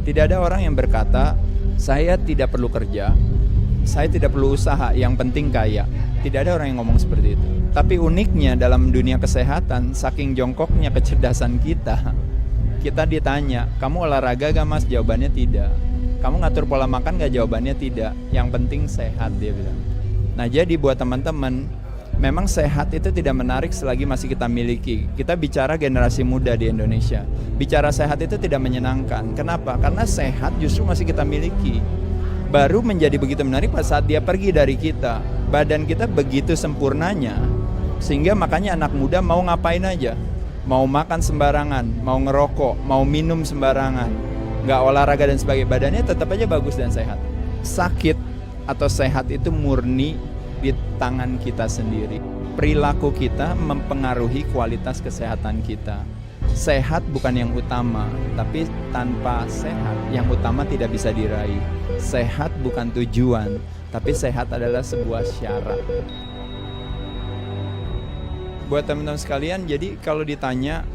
Tidak ada orang yang berkata, saya tidak perlu kerja, saya tidak perlu usaha, yang penting kaya. Tidak ada orang yang ngomong seperti itu. Tapi uniknya dalam dunia kesehatan, saking jongkoknya kecerdasan kita ditanya, kamu olahraga gak mas? Jawabannya tidak. Kamu ngatur pola makan gak? Jawabannya tidak. Yang penting sehat, dia bilang. Nah jadi buat teman-teman, memang sehat itu tidak menarik selagi masih kita miliki. Kita bicara generasi muda di Indonesia. Bicara sehat itu tidak menyenangkan. Kenapa? Karena sehat justru masih kita miliki. Baru menjadi begitu menarik pada saat dia pergi dari kita. Badan kita begitu sempurnanya, sehingga makanya anak muda mau ngapain aja. Mau makan sembarangan, mau ngerokok, mau minum sembarangan, nggak olahraga dan sebagainya. Badannya tetap aja bagus dan sehat. Sakit atau sehat itu murni di tangan kita sendiri. Perilaku kita mempengaruhi kualitas kesehatan kita. Sehat bukan yang utama, tapi tanpa sehat yang utama tidak bisa diraih. Sehat bukan tujuan, tapi sehat adalah sebuah syarat. Buat teman-teman sekalian, jadi kalau ditanya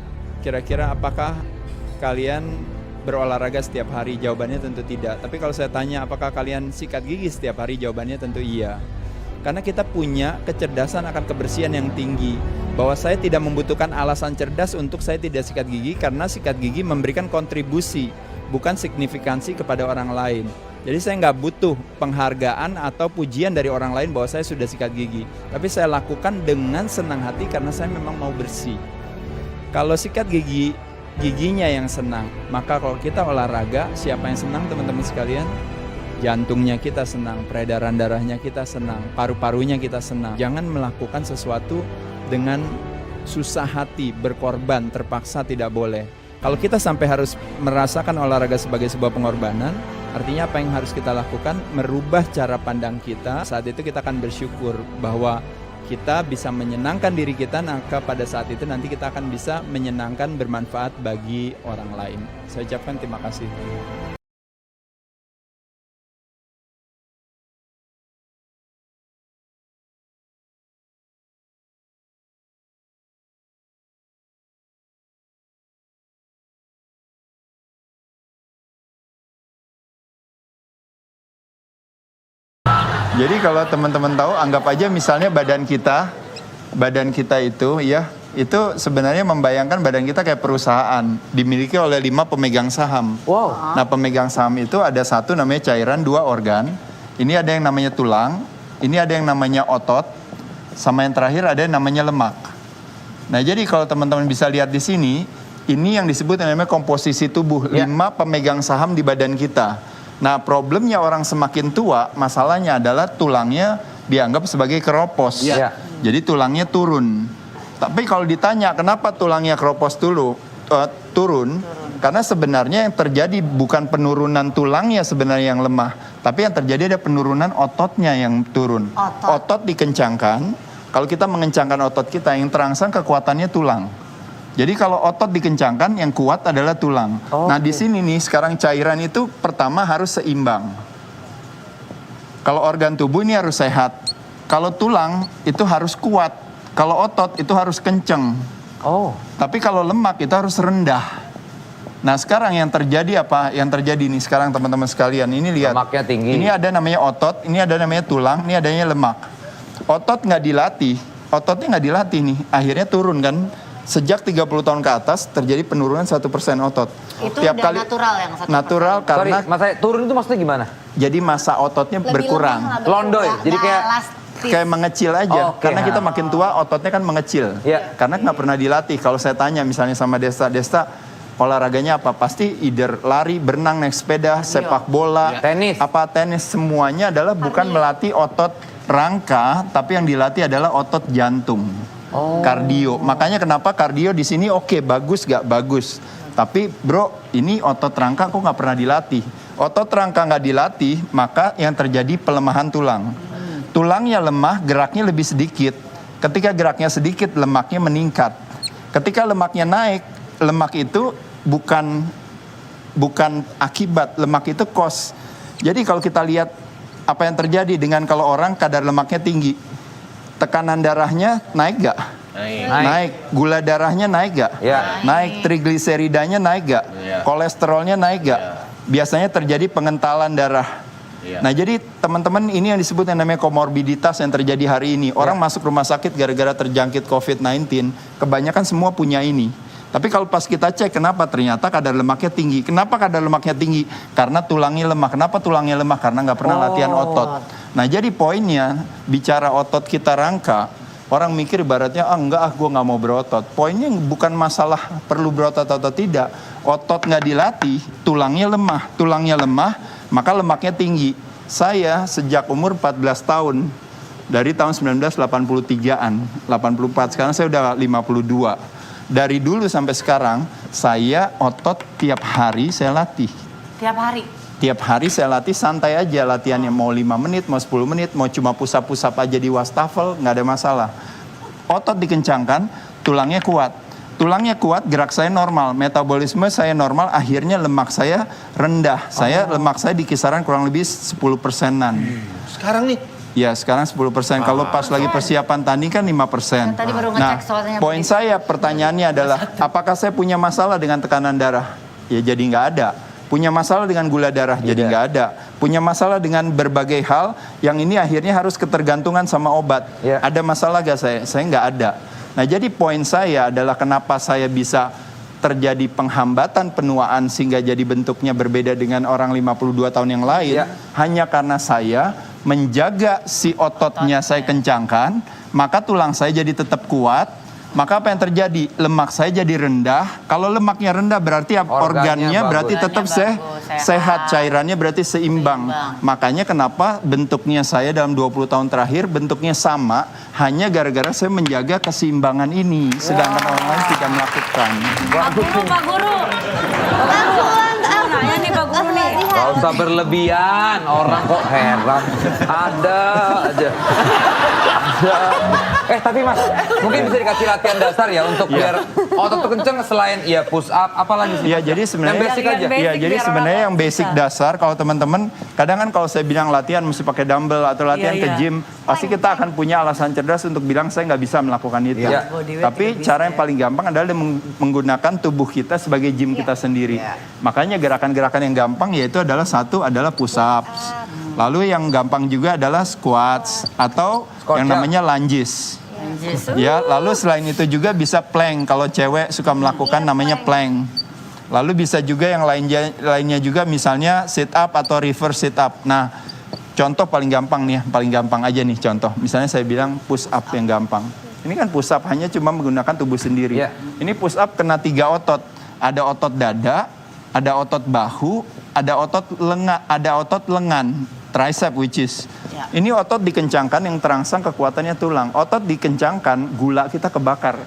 kira-kira apakah kalian berolahraga setiap hari? Jawabannya tentu tidak. Tapi kalau saya tanya apakah kalian sikat gigi setiap hari? Jawabannya tentu iya. Karena kita punya kecerdasan akan kebersihan yang tinggi. Bahwa saya tidak membutuhkan alasan cerdas untuk saya tidak sikat gigi, karena sikat gigi memberikan kontribusi, bukan signifikansi kepada orang lain. Jadi saya nggak butuh penghargaan atau pujian dari orang lain bahwa saya sudah sikat gigi. Tapi saya lakukan dengan senang hati karena saya memang mau bersih. Kalau sikat gigi, giginya yang senang. Maka kalau kita olahraga, siapa yang senang teman-teman sekalian? Jantungnya kita senang, peredaran darahnya kita senang, paru-parunya kita senang. Jangan melakukan sesuatu dengan susah hati, berkorban, terpaksa, tidak boleh. Kalau kita sampai harus merasakan olahraga sebagai sebuah pengorbanan, artinya apa yang harus kita lakukan? Merubah cara pandang kita. Saat itu kita akan bersyukur bahwa kita bisa menyenangkan diri kita, maka pada saat itu nanti kita akan bisa menyenangkan, bermanfaat bagi orang lain. Saya ucapkan terima kasih. Jadi kalau teman-teman tahu, anggap aja misalnya badan kita itu ya, itu sebenarnya membayangkan badan kita kayak perusahaan, dimiliki oleh 5 pemegang saham. Wow. Nah pemegang saham itu ada satu namanya cairan, 2 organ, ini ada yang namanya tulang, ini ada yang namanya otot, sama yang terakhir ada yang namanya lemak. Nah jadi kalau teman-teman bisa lihat di sini, ini yang disebut namanya komposisi tubuh, 5 pemegang saham di badan kita. Nah problemnya orang semakin tua, masalahnya adalah tulangnya dianggap sebagai keropos. Jadi tulangnya turun. Tapi kalau ditanya kenapa tulangnya keropos turun, karena sebenarnya yang terjadi bukan penurunan tulangnya sebenarnya yang lemah, tapi yang terjadi ada penurunan ototnya yang turun. Otot dikencangkan, kalau kita mengencangkan otot kita, yang terangsang kekuatannya tulang. Jadi kalau otot dikencangkan, yang kuat adalah tulang. Nah di sini nih sekarang cairan itu pertama harus seimbang. Kalau organ tubuh ini harus sehat. Kalau tulang itu harus kuat. Kalau otot itu harus kenceng. Tapi kalau lemak itu harus rendah. Nah sekarang yang terjadi apa? Yang terjadi nih sekarang teman-teman sekalian, ini lihat. Lemaknya tinggi. Ini ada namanya otot, ini ada namanya tulang, ini adanya lemak. Otot nggak dilatih, ototnya nggak dilatih nih, akhirnya turun kan. Sejak 30 tahun ke atas terjadi penurunan 1% otot. Itu Tiap udah kali natural yang 1%. natural karena turun itu maksudnya gimana? jadi masa ototnya berkurang. Londoy, jadi Kayak mengecil aja. Karena kita makin tua ototnya kan mengecil. Karena nggak pernah dilatih. Kalau saya tanya misalnya sama Desta olahraganya apa? Pasti either lari, berenang, naik sepeda, sepak bola, tenis, semuanya adalah bukan melatih otot rangka, tapi yang dilatih adalah otot jantung. Kardio. Makanya kenapa kardio di sini oke, bagus gak bagus. Tapi bro, ini otot rangka kok nggak pernah dilatih. Otot rangka nggak dilatih, maka yang terjadi pelemahan tulang. Tulangnya lemah, geraknya lebih sedikit. Ketika geraknya sedikit, lemaknya meningkat. Ketika lemaknya naik, lemak itu bukan akibat, lemak itu cost. Jadi kalau kita lihat apa yang terjadi dengan kalau orang kadar lemaknya tinggi, tekanan darahnya naik gak? Naik. Gula darahnya naik gak? Naik. Trigliseridanya naik gak? Kolesterolnya naik gak? biasanya terjadi pengentalan darah. Nah jadi teman-teman ini yang disebut yang namanya komorbiditas yang terjadi hari ini. Orang masuk rumah sakit gara-gara terjangkit COVID-19, kebanyakan semua punya ini. Tapi kalau pas kita cek kenapa ternyata kadar lemaknya tinggi. Kenapa kadar lemaknya tinggi? Karena tulangnya lemah. Kenapa tulangnya lemah? Karena nggak pernah latihan otot. Nah jadi poinnya bicara otot kita rangka, orang mikir ibaratnya gue nggak mau berotot. Poinnya bukan masalah perlu berotot atau tidak. Otot nggak dilatih, tulangnya lemah, maka lemaknya tinggi. Saya sejak umur 14 tahun, dari tahun 1983-an, 84, sekarang saya udah 52. Dari dulu sampai sekarang, saya otot tiap hari saya latih. Tiap hari? Tiap hari saya latih, santai aja latihannya. Mau 5 menit, mau 10 menit, mau cuma pusap-pusap aja di wastafel, nggak ada masalah. Otot dikencangkan, tulangnya kuat. Tulangnya kuat, gerak saya normal, metabolisme saya normal, akhirnya lemak saya rendah. Lemak saya di kisaran kurang lebih 10%-an. Sekarang nih? Ya, sekarang 10%. Kalau pas lagi persiapan tanding kan 5%. Tadi baru Nah, ngecek soalnya. poin saya, pertanyaannya adalah, apakah saya punya masalah dengan tekanan darah? Ya, jadi nggak ada. Punya masalah dengan gula darah, jadi nggak ada. Punya masalah dengan berbagai hal, yang ini akhirnya harus ketergantungan sama obat. Ada masalah gak saya? Saya nggak ada. Nah, jadi poin saya adalah kenapa saya bisa terjadi penghambatan penuaan sehingga jadi bentuknya berbeda dengan orang 52 tahun yang lain. Hanya karena saya menjaga si ototnya saya kencangkan, maka tulang saya jadi tetap kuat. Maka apa yang terjadi? Lemak saya jadi rendah. Kalau lemaknya rendah berarti organnya berarti tetap sehat. Cairannya berarti seimbang. Makanya kenapa bentuknya saya dalam 20 tahun terakhir bentuknya sama. Hanya gara-gara saya menjaga keseimbangan ini. Sedangkan orang lain tidak melakukan. Pak Guru. Nanya nih Pak Guru nih. Gak usah berlebihan, orang kok heran. Ada aja. Tapi Mas, mungkin bisa dikasih latihan dasar ya untuk biar otot tuh kenceng selain push up, apalagi sih? Ya jadi sebenarnya yang basic aja. Ya jadi sebenarnya yang basic dasar kalau teman-teman kadang kan kalau saya bilang latihan mesti pakai dumbbell atau latihan ke gym, pasti kita akan punya alasan cerdas untuk bilang saya nggak bisa melakukan itu. Tapi cara yang paling gampang adalah menggunakan tubuh kita sebagai gym kita sendiri. Makanya gerakan-gerakan yang gampang yaitu adalah satu adalah push ups. Lalu yang gampang juga adalah squats atau yang namanya lunges. Ya, lalu selain itu juga bisa plank. Kalau cewek suka melakukan namanya plank. Lalu bisa juga yang lainnya juga misalnya sit up atau reverse sit up. Nah, contoh paling gampang nih, paling gampang aja nih contoh. Misalnya saya bilang push up yang gampang. Ini kan push up hanya cuma menggunakan tubuh sendiri. Ini push up kena 3 otot. Ada otot dada, ada otot bahu, ada otot lengan. Tricep which is ini otot dikencangkan yang terangsang kekuatannya tulang. Otot dikencangkan, gula kita kebakar.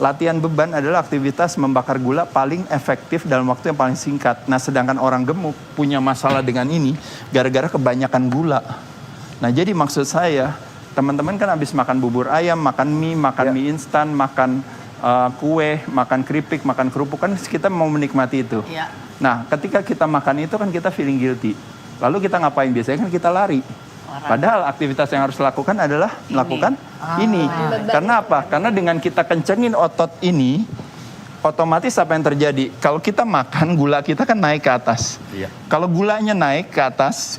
Latihan beban adalah aktivitas membakar gula paling efektif dalam waktu yang paling singkat. Nah, sedangkan orang gemuk punya masalah dengan ini gara-gara kebanyakan gula. Nah, jadi maksud saya, teman-teman kan habis makan bubur ayam, makan mie instan, makan kue, makan keripik, makan kerupuk, kan kita mau menikmati itu. Nah, ketika kita makan itu kan kita feeling guilty. Lalu kita ngapain? Biasanya kan kita lari. Padahal aktivitas yang harus dilakukan adalah melakukan ini. Karena apa? Karena dengan kita kencengin otot ini, otomatis apa yang terjadi? Kalau kita makan, gula kita kan naik ke atas. Kalau gulanya naik ke atas,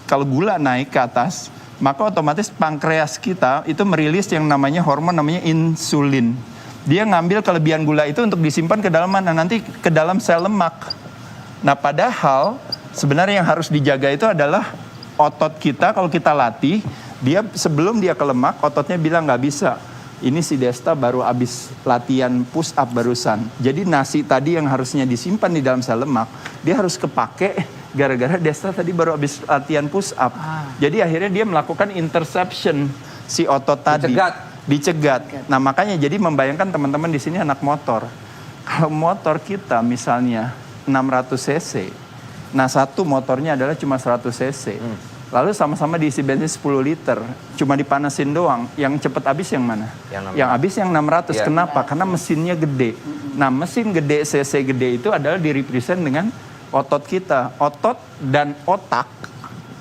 maka otomatis pankreas kita itu merilis yang namanya hormon namanya insulin. Dia ngambil kelebihan gula itu untuk disimpan ke dalam mana? Nanti ke dalam sel lemak. Nah, padahal sebenarnya yang harus dijaga itu adalah otot kita. Kalau kita latih, dia sebelum dia ke lemak, ototnya bilang nggak bisa. Ini si Desta baru habis latihan push up barusan. Jadi nasi tadi yang harusnya disimpan di dalam sel lemak, dia harus kepake gara-gara Desta tadi baru habis latihan push up. Jadi akhirnya dia melakukan interception si otot tadi. Dicegat. Nah, makanya jadi membayangkan teman-teman di sini anak motor. Kalau motor kita misalnya 600 cc. Nah, satu motornya adalah cuma 100 cc. Lalu sama-sama diisi bensin 10 liter. Cuma dipanasin doang. Yang cepat habis yang mana? Yang habis yang 600. Kenapa? Karena mesinnya gede. Nah, mesin gede, cc gede itu adalah direpresent dengan otot kita. Otot dan otak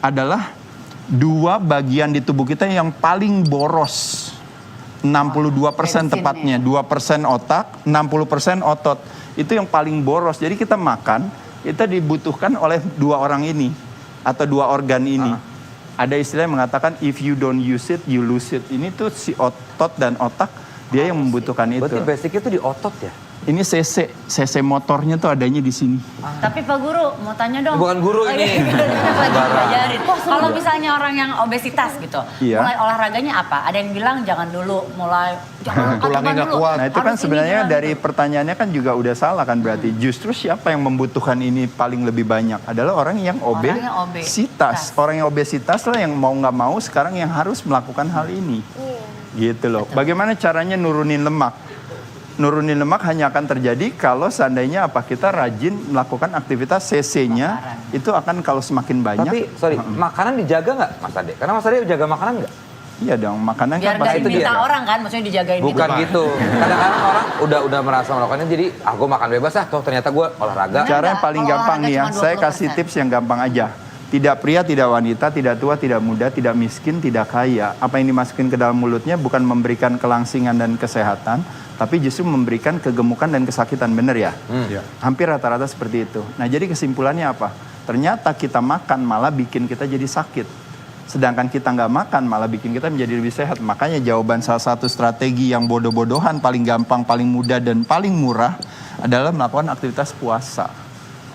adalah 2 bagian di tubuh kita yang paling boros. 62% tepatnya. 2% otak, 60% otot. Itu yang paling boros. Jadi kita makan, Kita dibutuhkan oleh dua orang ini atau dua organ ini. Ada istilah yang mengatakan if you don't use it, you lose it. Ini tuh si otot dan otak dia yang membutuhkan itu. Berarti basicnya itu di otot ya? Ini CC motornya tuh adanya di sini. Tapi Pak Guru, mau tanya dong. Bukan guru ini. Lagi belajarin. Kalau misalnya orang yang obesitas gitu, Iya. mulai olahraganya apa? Ada yang bilang jangan dulu, jangan Tulangnya nggak kuat. Nah itu kan sebenarnya dari pertanyaannya kan juga udah salah kan berarti. Justru siapa yang membutuhkan ini paling lebih banyak adalah orang yang obesitas. Orang yang obesitas lah yang mau nggak mau sekarang yang harus melakukan hal ini. Gitu loh. Bagaimana caranya nurunin lemak? Nurunin lemak hanya akan terjadi kalau seandainya kita rajin melakukan aktivitas CC-nya itu akan kalau semakin banyak. Tapi sorry, makanan dijaga nggak Mas Ade? Karena Mas Ade jaga makanan nggak? Iya dong, makanan biar kan nggak pasti diminta orang kan, maksudnya dijagain Bukan gitu. gitu. Kadang-kadang orang udah merasa melakukannya jadi gue makan bebas toh ternyata gue olahraga. Cara yang paling Kalau gampang nih ya, olahraga saya cuma kasih 20%. tips yang gampang aja. Tidak pria, tidak wanita, tidak tua, tidak muda, tidak miskin, tidak kaya. Apa yang dimasukin ke dalam mulutnya bukan memberikan kelangsingan dan kesehatan, tapi justru memberikan kegemukan dan kesakitan, bener ya? Hampir rata-rata seperti itu. Nah jadi kesimpulannya apa? Ternyata kita makan malah bikin kita jadi sakit. Sedangkan kita nggak makan malah bikin kita menjadi lebih sehat. Makanya jawaban salah satu strategi yang bodoh-bodohan, paling gampang, paling mudah, dan paling murah adalah melakukan aktivitas puasa.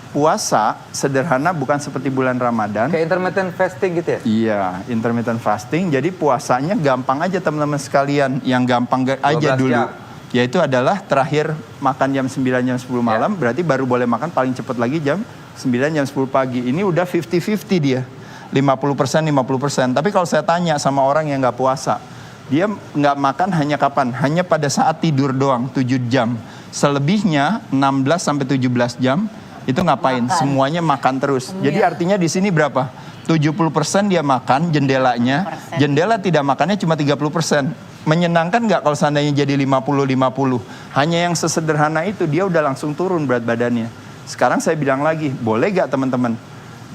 Puasa sederhana bukan seperti bulan Ramadan. Kayak intermittent fasting gitu ya? Iya, intermittent fasting. Jadi puasanya gampang aja teman-teman sekalian. Yang gampang aja 12 dulu. jam. Yaitu adalah terakhir makan jam 9, jam 10 malam. Berarti baru boleh makan paling cepat lagi jam 9, jam 10 pagi. Ini udah 50-50 dia. 50%, 50%. Tapi kalau saya tanya sama orang yang nggak puasa. Dia nggak makan hanya kapan? Hanya pada saat tidur doang, 7 jam. Selebihnya 16 sampai 17 jam. Itu ngapain? Semuanya makan terus. Jadi artinya di sini berapa? 70% dia makan jendelanya. Jendela tidak makannya cuma 30%. Menyenangkan nggak kalau seandainya jadi 50-50? Hanya yang sesederhana itu dia udah langsung turun berat badannya. Sekarang saya bilang lagi, boleh nggak teman-teman?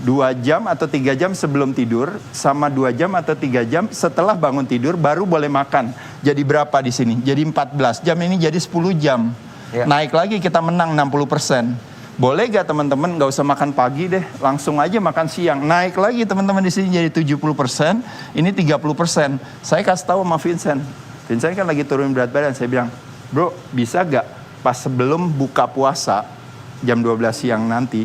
2 jam atau 3 jam sebelum tidur sama 2 jam atau 3 jam setelah bangun tidur baru boleh makan. Jadi berapa di sini? Jadi 14 jam, ini jadi 10 jam. Naik lagi kita menang 60%. Boleh gak teman-teman nggak usah makan pagi deh, langsung aja makan siang. Naik lagi teman-teman di sini jadi 70%, ini 30%. Saya kasih tahu sama Vincent. Vincent kan lagi turun berat badan. Saya bilang, bro bisa gak pas sebelum buka puasa jam 12 siang nanti,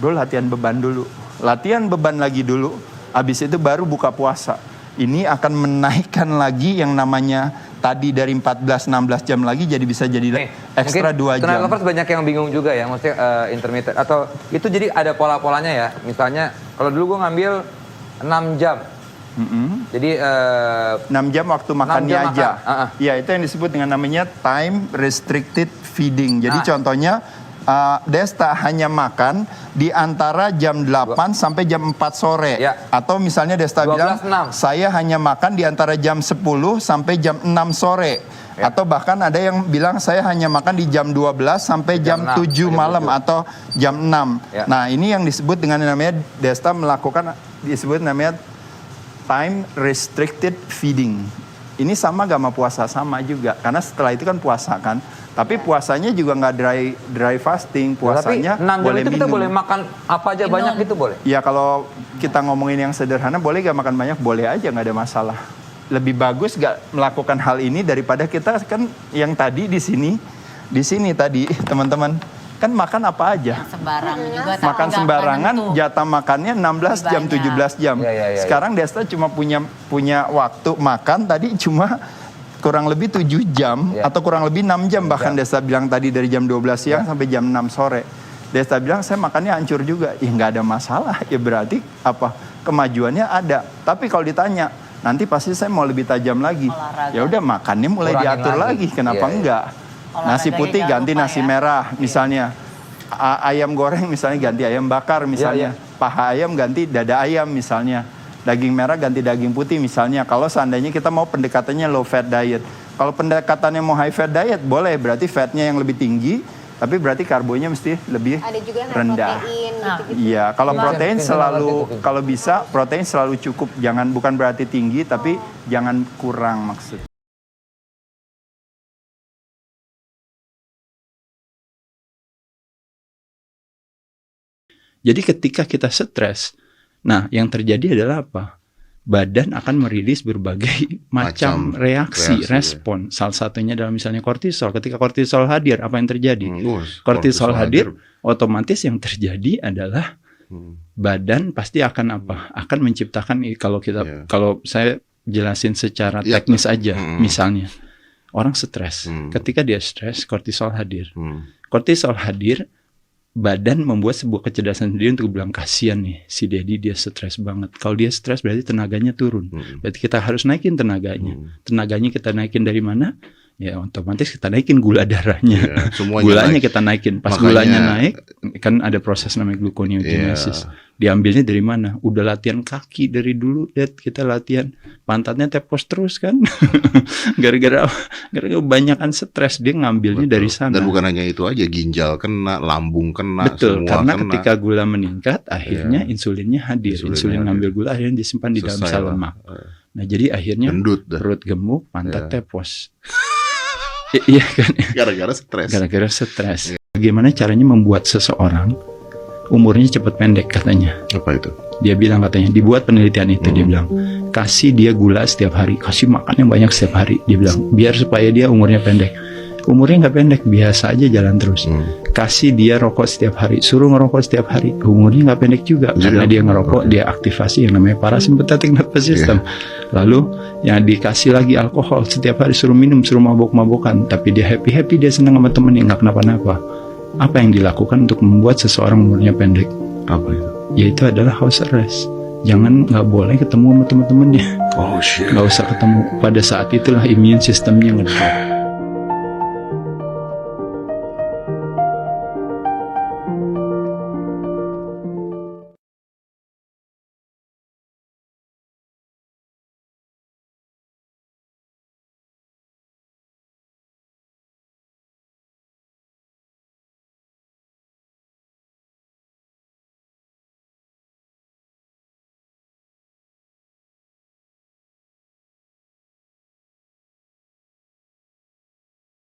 bro latihan beban dulu. Latihan beban lagi dulu, habis itu baru buka puasa. Ini akan menaikkan lagi yang namanya tadi dari 14-16 jam lagi jadi bisa jadi ekstra 2 jam. Tenaga lovers banyak yang bingung juga ya, maksudnya intermittent atau itu jadi ada pola-polanya ya. Misalnya kalau dulu gue ngambil 6 jam. Jadi 6 jam waktu makannya jam aja. makan. Ya itu yang disebut dengan namanya time restricted feeding. Jadi contohnya Desta hanya makan di antara jam 8 sampai jam 4 sore. Atau misalnya Desta 12, bilang, 6. saya hanya makan di antara jam 10 sampai jam 6 sore. Atau bahkan ada yang bilang saya hanya makan di jam 12 sampai jam 7 malam atau jam 6. Nah ini yang disebut dengan namanya Desta melakukan, disebut namanya time restricted feeding. Ini sama gak sama puasa? Sama juga. Karena setelah itu kan puasa kan. Tapi puasanya juga nggak dry fasting, puasanya tapi 6 jam boleh itu kita minum. boleh makan apa aja banyak gitu boleh? Ya kalau kita ngomongin yang sederhana, boleh gak makan banyak? Boleh aja, nggak ada masalah. Lebih bagus gak melakukan hal ini daripada kita kan yang tadi di sini tadi teman-teman kan makan apa aja. Sembarang juga. Makan sembarangan, jatah makannya 16 jam, 17 jam. Sekarang Desta cuma punya waktu makan tadi cuma kurang lebih 7 jam atau kurang lebih 6 jam bahkan Desta bilang tadi dari jam 12 siang sampai jam 6 sore. Desta bilang saya makannya hancur juga. Ya nggak ada masalah. Ya berarti apa? Kemajuannya ada. Tapi kalau ditanya, nanti pasti saya mau lebih tajam lagi. Ya udah makannya mulai Kurangin diatur lagi. Kenapa enggak? Nasi putih ganti nasi merah misalnya. Ayam goreng misalnya ganti ayam bakar misalnya. Paha ayam ganti dada ayam misalnya. Daging merah ganti daging putih misalnya. Kalau seandainya kita mau pendekatannya low fat diet. Kalau pendekatannya mau high fat diet boleh. Berarti fatnya yang lebih tinggi. Tapi berarti karbonya mesti lebih ada juga rendah. Protein, gitu-gitu. Iya, kalau protein selalu, kalau bisa protein selalu cukup. Jangan, bukan berarti tinggi, tapi jangan kurang maksudnya. Jadi ketika kita stres, nah yang terjadi adalah apa? Badan akan merilis berbagai macam reaksi, respon. Salah satunya adalah misalnya kortisol. Ketika kortisol hadir, apa yang terjadi? Kortisol hadir, otomatis yang terjadi adalah badan pasti akan apa? Akan menciptakan, kalau saya jelasin secara teknis aja, misalnya orang stres. Ketika dia stres, kortisol hadir. Kortisol hadir, badan membuat sebuah kecerdasan sendiri untuk bilang kasihan nih si Dedi, dia stres banget. Kalau dia stres berarti tenaganya turun. Berarti kita harus naikin tenaganya. Tenaganya kita naikin dari mana? Ya otomatis kita naikin gula darahnya. Gulanya kita naikin. Pas gulanya naik, kan ada proses namanya gluconeogenesis. Diambilnya dari mana? Udah latihan kaki dari dulu, kita latihan pantatnya tepos terus kan. Gara-gara kebanyakan stres dia ngambilnya dari sana. Dan bukan hanya itu aja, ginjal kena, lambung kena, betul, semua karena kena. Ketika gula meningkat, akhirnya insulinnya hadir. Insulin ngambil gula, akhirnya disimpan di dalam sel lemak. Nah jadi akhirnya perut gemuk, pantat tepos. Iya kan? Gara-gara stres. Gara-gara stres. Bagaimana caranya membuat seseorang umurnya cepat pendek katanya? Apa itu? Dia bilang katanya, dibuat penelitian itu, dia bilang kasih dia gula setiap hari, kasih makan yang banyak setiap hari. Dia bilang biar supaya dia umurnya pendek. Umurnya nggak pendek, biasa aja jalan terus. Kasih dia rokok setiap hari, suruh ngerokok setiap hari, umurnya nggak pendek juga. Karena dia ngerokok, dia aktivasi yang namanya parasympathetic nervous system. Lalu yang dikasih lagi alkohol setiap hari, suruh minum, suruh mabok-mabokan, tapi dia happy, dia senang sama temennya, nggak kenapa-napa. Apa yang dilakukan untuk membuat seseorang umurnya pendek? Apa itu? Yaitu adalah house arrest. Nggak boleh ketemu sama teman-temannya. Oh shit. Nggak usah ketemu. Pada saat itulah immune sistemnya ngedrop.